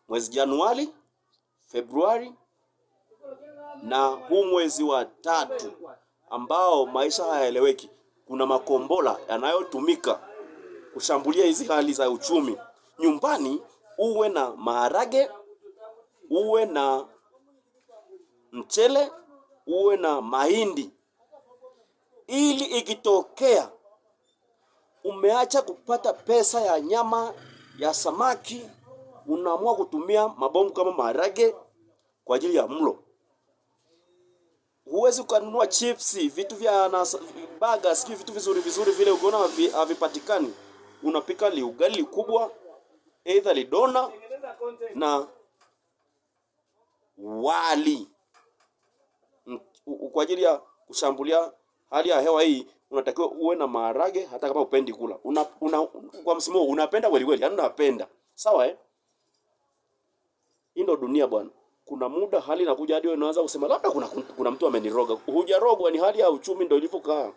mwezi Januari, Februari na huu mwezi wa 3 ambao maisha hayaeleweki. Kuna makombola yanayotumika kushambulia hizi hali za uchumi. Nyumbani uwe na maharage, uwe na mchele, uwe na mahindi, ili ikitokea umeacha kupata pesa ya nyama ya samaki, unaamua kutumia mabomu kama maharage kwa ajili ya mlo. Huwezi kununua chips, vitu vya burger, siki vitu vizuri vile ukiona havipatikani. Unapika ugali kubwa, either lidona na wali. Kwa ajili ya kushambulia hali ya hewa hii, unatakiwa uwe na maharage hata kama upendi kula. Kwa msimu unapenda kweli, yaani unapenda. Sawa Hii ndio dunia bwana. Kuna muda hali inakuja hadi wewe unaanza kusema labda kuna mtu ameniroga. Hujarogwa, ni hali ya uchumi ndio ilivyokaa.